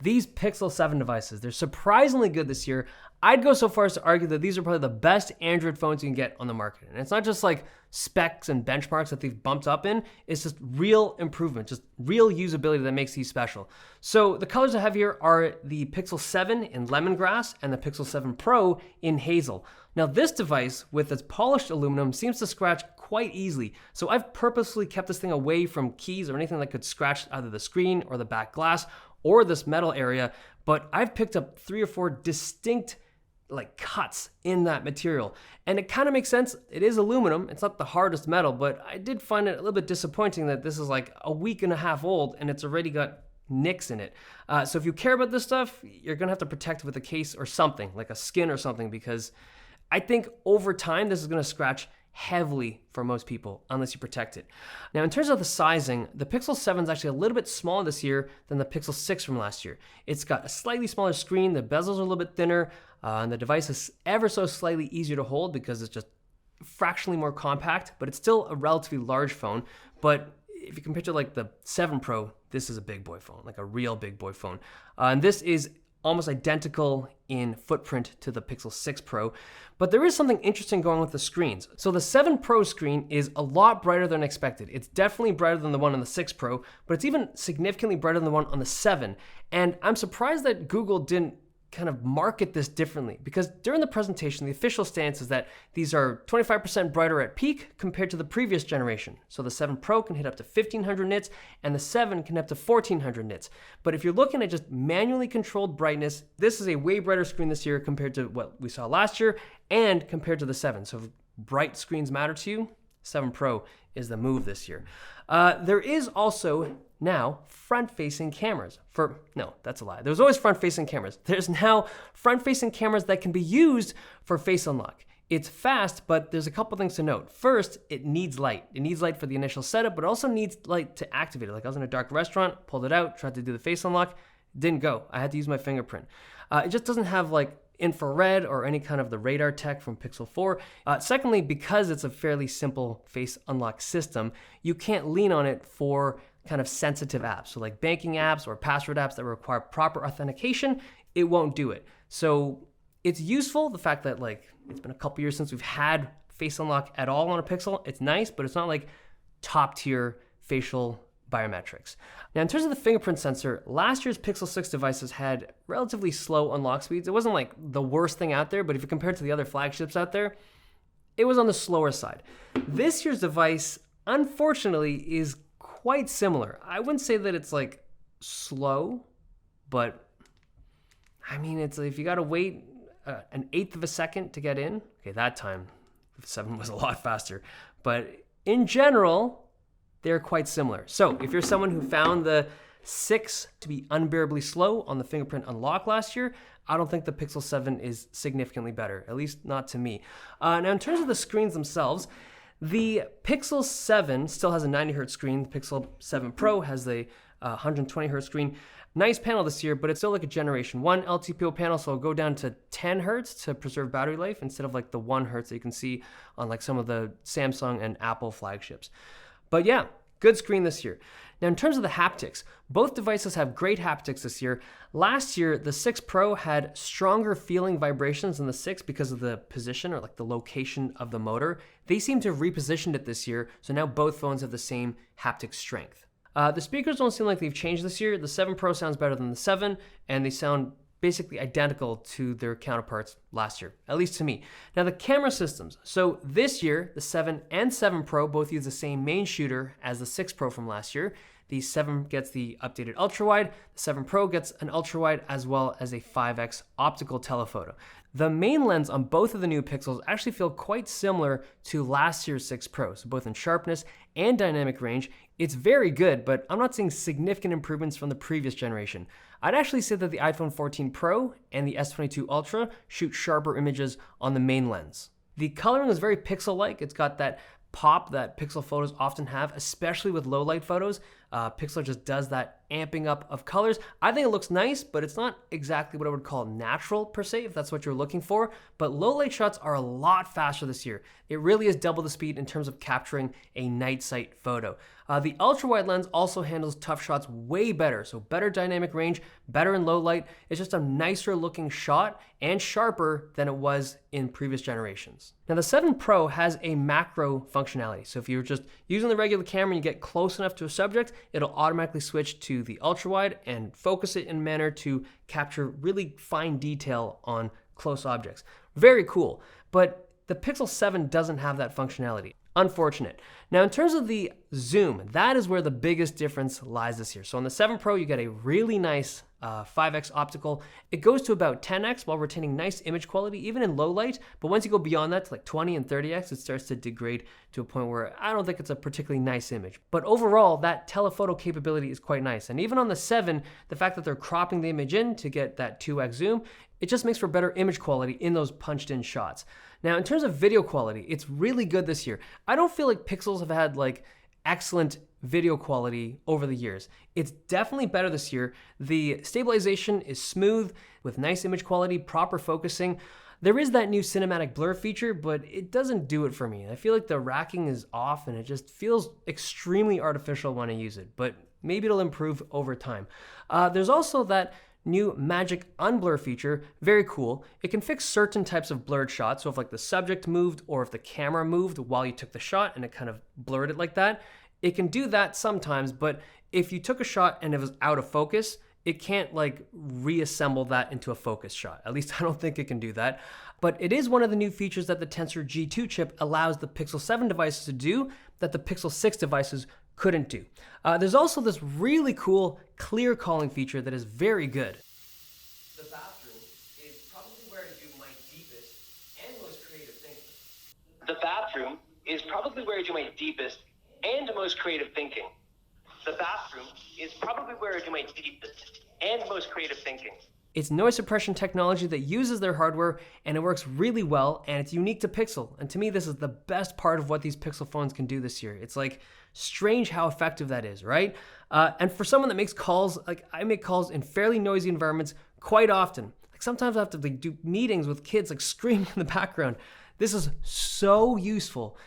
these Pixel 7 devices, they're surprisingly good this year. I'd go so far as to argue that these are probably the best Android phones you can get on the market. And it's not just like specs and benchmarks that they've bumped up in, it's just real improvement, just real usability that makes these special. So the colors I have here are the Pixel 7 in lemongrass and the Pixel 7 Pro in hazel. Now this device with its polished aluminum seems to scratch quite easily. So I've purposely kept this thing away from keys or anything that could scratch either the screen or the back glass or this metal area, but I've picked up 3 or 4 distinct cuts in that material. And it kind of makes sense. It is aluminum. It's not the hardest metal, but I did find it a little bit disappointing that this is like a week and a half old and it's already got nicks in it. So if you care about this stuff, you're gonna have to protect it with a case or something, like a skin or something, because I think over time this is gonna scratch heavily for most people unless you protect it. Now in terms of the sizing, the Pixel 7 is actually a little bit smaller this year than the Pixel 6 from last year. It's got a slightly smaller screen, the bezels are a little bit thinner, and the device is ever so slightly easier to hold because it's just fractionally more compact, but it's still a relatively large phone. But if you compare it to like the 7 Pro, this is a big boy phone, like a real big boy phone. And this is almost identical in footprint to the Pixel 6 Pro, but there is something interesting going with the screens. So the 7 Pro screen is a lot brighter than expected. It's definitely brighter than the one on the 6 Pro, but it's even significantly brighter than the one on the 7. And I'm surprised that Google didn't kind of market this differently, because during the presentation, the official stance is that these are 25% brighter at peak compared to the previous generation. So the 7 Pro can hit up to 1500 nits and the 7 can hit up to 1400 nits. But if you're looking at just manually controlled brightness, this is a way brighter screen this year compared to what we saw last year and compared to the 7. So if bright screens matter to you, 7 Pro is the move this year. There is also now front-facing cameras no, that's a lie. There's always front-facing cameras. There's now front-facing cameras that can be used for face unlock. It's fast, but there's a couple things to note. First, it needs light. It needs light for the initial setup, but it also needs light to activate it. Like I was in a dark restaurant, pulled it out, tried to do the face unlock, didn't go. I had to use my fingerprint. It just doesn't have like infrared or any kind of the radar tech from Pixel 4. Secondly, because it's a fairly simple face unlock system, you can't lean on it for kind of sensitive apps. So like banking apps or password apps that require proper authentication, it won't do it. So it's useful, the fact that like it's been a couple years since we've had face unlock at all on a Pixel. It's nice, but it's not like top tier facial biometrics. Now in terms of the fingerprint sensor, last year's Pixel 6 devices had relatively slow unlock speeds. It wasn't like the worst thing out there, but if you compare it to the other flagships out there, it was on the slower side. This year's device, unfortunately, is quite similar. I wouldn't say that it's like slow, but I mean, it's if you gotta wait an eighth of a second to get in. Okay, that time the 7 was a lot faster, but in general, they're quite similar. So if you're someone who found the 6 to be unbearably slow on the fingerprint unlock last year, I don't think the Pixel 7 is significantly better, at least not to me. Now in terms of the screens themselves, the Pixel 7 still has a 90Hz screen. The Pixel 7 Pro has the 120Hz screen. Nice panel this year, but it's still like a Generation 1 LTPO panel, so it'll go down to 10 Hz to preserve battery life instead of like the 1 Hz that you can see on like some of the Samsung and Apple flagships. But yeah, good screen this year. Now in terms of the haptics, both devices have great haptics this year. Last year, the 6 Pro had stronger feeling vibrations than the 6 because of the position or like the location of the motor. They seem to have repositioned it this year, so now both phones have the same haptic strength. The speakers don't seem like they've changed this year. The 7 Pro sounds better than the 7, and they sound basically identical to their counterparts last year, at least to me. Now the camera systems. So this year, the 7 and 7 Pro both use the same main shooter as the 6 Pro from last year. The 7 gets the updated ultra-wide, the 7 Pro gets an ultra-wide as well as a 5x optical telephoto. The main lens on both of the new Pixels actually feel quite similar to last year's 6 Pro, so both in sharpness and dynamic range. It's very good, but I'm not seeing significant improvements from the previous generation. I'd actually say that the iPhone 14 Pro and the S22 Ultra shoot sharper images on the main lens. The coloring is very Pixel-like. It's got that pop that Pixel photos often have, especially with low light photos. Pixel just does that amping up of colors. I think it looks nice, but it's not exactly what I would call natural per se, if that's what you're looking for. But low light shots are a lot faster this year. It really is double the speed in terms of capturing a night sight photo. The ultra-wide lens also handles tough shots way better, so better dynamic range, better in low light. It's just a nicer looking shot and sharper than it was in previous generations. Now the 7 Pro has a macro functionality, so if you're just using the regular camera and you get close enough to a subject, it'll automatically switch to the ultra-wide and focus it in a manner to capture really fine detail on close objects. Very cool, but the Pixel 7 doesn't have that functionality. Unfortunate. Now in terms of the zoom, that is where the biggest difference lies this year. So on the 7 Pro, you get a really nice 5x optical. It goes to about 10x while retaining nice image quality, even in low light. But once you go beyond that to like 20 and 30x, it starts to degrade to a point where I don't think it's a particularly nice image. But overall, that telephoto capability is quite nice. And even on the 7, the fact that they're cropping the image in to get that 2x zoom, it just makes for better image quality in those punched in shots. Now, in terms of video quality, it's really good this year. I don't feel like Pixels have had like excellent video quality over the years. It's definitely better this year. The stabilization is smooth with nice image quality, proper focusing. There is that new cinematic blur feature, but it doesn't do it for me. I feel like the racking is off and it just feels extremely artificial when I use it, but maybe it'll improve over time. There's also that new magic unblur feature, very cool. It can fix certain types of blurred shots. So if like the subject moved or if the camera moved while you took the shot and it kind of blurred it like that, it can do that sometimes. But if you took a shot and it was out of focus, it can't like reassemble that into a focus shot. At least I don't think it can do that. But it is one of the new features that the Tensor G2 chip allows the Pixel 7 devices to do that the Pixel 6 devices couldn't do. There's also this really cool clear calling feature that is very good. The bathroom is probably where I do my deepest and most creative thinking. The bathroom is probably where I do my deepest and most creative thinking. The bathroom is probably where I do my deepest and most creative thinking. It's noise suppression technology that uses their hardware and it works really well and it's unique to Pixel. And to me, this is the best part of what these Pixel phones can do this year. It's like strange how effective that is, right? And for someone that makes calls, like I make calls in fairly noisy environments quite often. Like sometimes I have to like do meetings with kids like screaming in the background. This is so useful.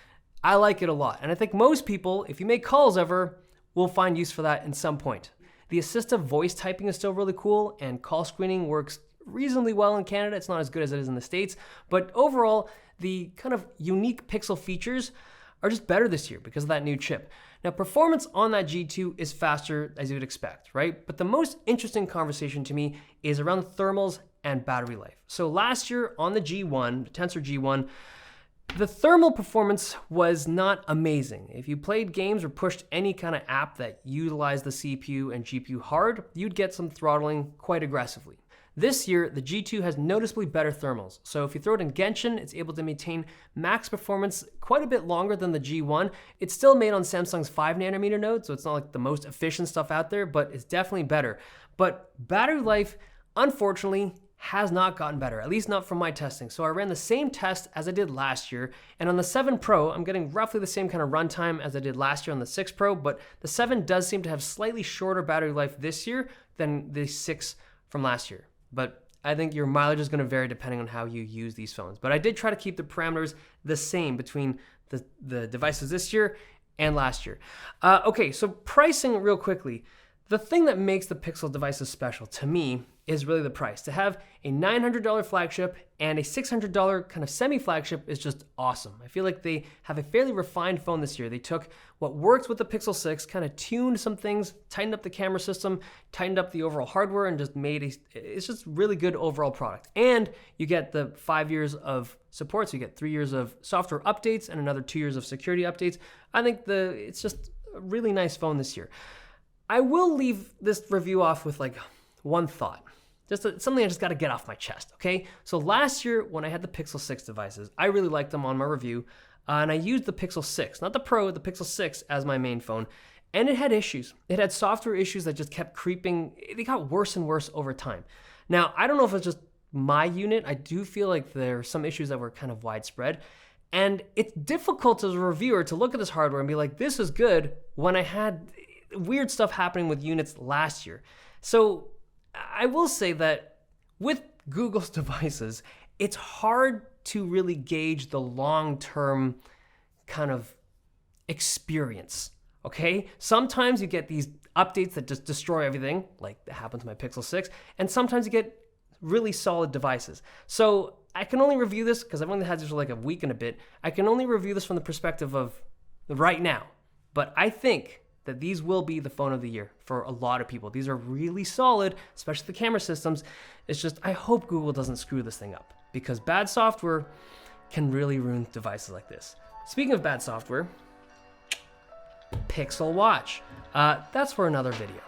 I like it a lot. And I think most people, if you make calls ever, will find use for that in some point. The assistive voice typing is still really cool, and call screening works reasonably well in Canada. It's not as good as it is in the States, but overall, the kind of unique Pixel features are just better this year because of that new chip. Now, performance on that G2 is faster as you would expect, right? But the most interesting conversation to me is around thermals and battery life. So last year on the G1, the Tensor G1, the thermal performance was not amazing. If you played games or pushed any kind of app that utilized the CPU and GPU hard, you'd get some throttling quite aggressively. This year, the G2 has noticeably better thermals. So if you throw it in Genshin, it's able to maintain max performance quite a bit longer than the G1. It's still made on Samsung's 5nm node, so it's not like the most efficient stuff out there, but it's definitely better. But battery life, unfortunately, has not gotten better, at least not from my testing. So I ran the same test as I did last year, and on the 7 Pro, I'm getting roughly the same kind of runtime as I did last year on the 6 Pro, but the 7 does seem to have slightly shorter battery life this year than the 6 from last year. But I think your mileage is gonna vary depending on how you use these phones. But I did try to keep the parameters the same between the devices this year and last year. Okay, so pricing real quickly. The thing that makes the Pixel devices special to me is really the price. To have a $900 flagship and a $600 kind of semi-flagship is just awesome. I feel like they have a fairly refined phone this year. They took what worked with the Pixel 6, kind of tuned some things, tightened up the camera system, tightened up the overall hardware, and just made it's just really good overall product. And you get the 5 years of support, so you get 3 years of software updates and another 2 years of security updates. I think it's just a really nice phone this year. I will leave this review off with like one thought. Something I just got to get off my chest, okay? So last year when I had the Pixel 6 devices, I really liked them on my review, and I used the Pixel 6, not the Pro, the Pixel 6 as my main phone, and it had issues. It had software issues that just kept creeping. They got worse and worse over time. Now, I don't know if it's just my unit. I do feel like there are some issues that were kind of widespread, and it's difficult as a reviewer to look at this hardware and be like, this is good, when I had weird stuff happening with units last year. So I will say that with Google's devices, it's hard to really gauge the long-term kind of experience, okay? Sometimes you get these updates that just destroy everything, like that happened to my Pixel 6, and sometimes you get really solid devices. So I can only review this, because I've only had this for like a week and a bit, I can only review this from the perspective of right now. But I think that these will be the phone of the year for a lot of people. These are really solid, especially the camera systems. It's just, I hope Google doesn't screw this thing up, because bad software can really ruin devices like this. Speaking of bad software, Pixel Watch. That's for another video.